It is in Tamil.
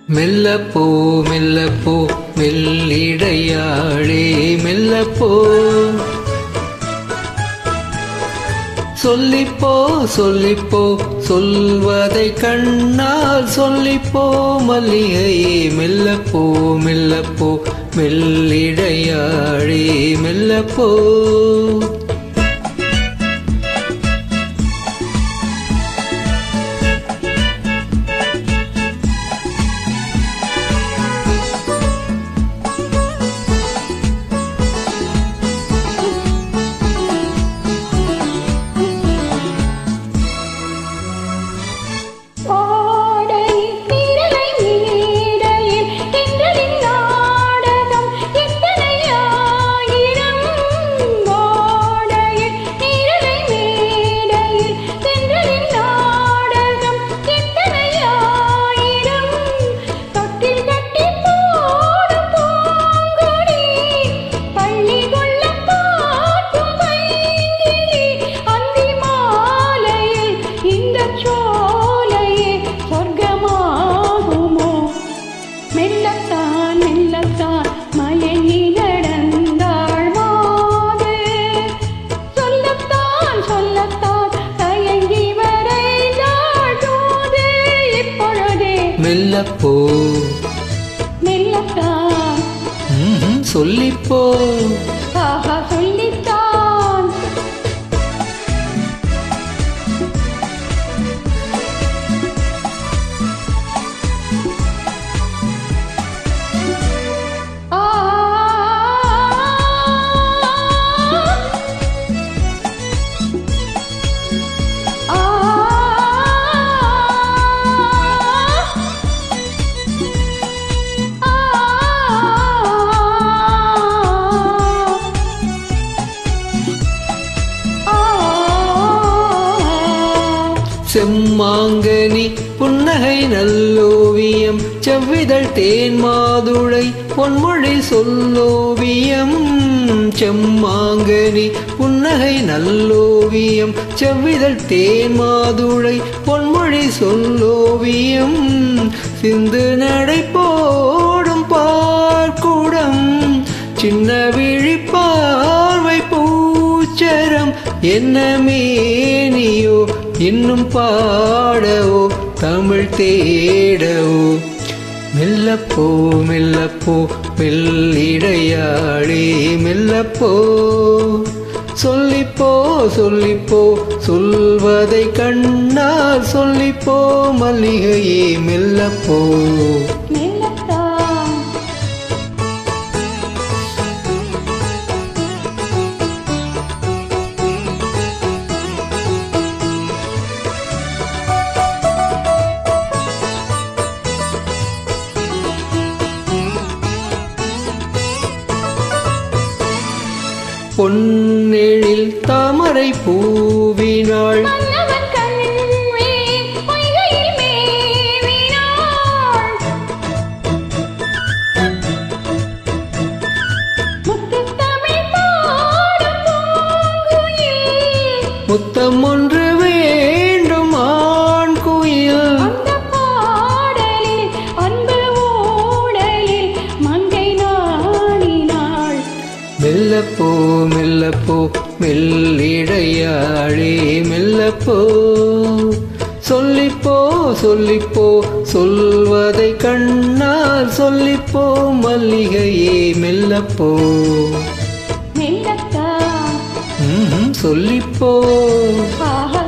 மெல்லப்போ மெல்லப்போ மெல்லிடையாளே மெல்லப்போ சொல்லிப்போ சொல்லிப்போ சொல்வதை கண்ணால் சொல்லிப்போ மல்லிகையே மெல்லப்போ மெல்லப்போ மெல்லிடையாளே மெல்லப்போ மெல்லப்போ மெல்லத்தான் சொல்லிப்போ ஆஹா சொல்லித்தான் செம்மாங்கனி புன்னகை நல்லோவியம் செவ்விதழ் தேன் மாதுளை பொன்மொழி சொல்லோவியம் செம்மாங்கனி புன்னகை நல்லோவியம் செவ்விதழ் தேன் மாதுளை பொன்மொழி சொல்லோவியம் சிந்து நடை போடும் பார்க்குடம் சின்ன விழி பார்வை பூச்சரம் என்ன மேனியோ இன்னும் பாடவோ தமிழ் தேடவோ மெல்லப்போ மெல்லப்போ மெல்லிடையாளே மெல்லப்போ சொல்லிப்போ சொல்லிப்போ சொல்வதை கண்ணால் சொல்லிப்போ மல்லிகையே மெல்லப்போ பொன்னெழில் தாமரை பூவினாள் முத்தம் ஒன்று வேண்டும் ஆண் குயில் மெல்லப்போ மெல்லப்போ மெல்லிடையாளே மெல்லப்போ சொல்லிப்போ சொல்லிப்போ சொல்வதை கண்ணால் சொல்லிப்போ மல்லிகையே மெல்லப்போ மெல்லத்தான் சொல்லிப்போ ஆஹா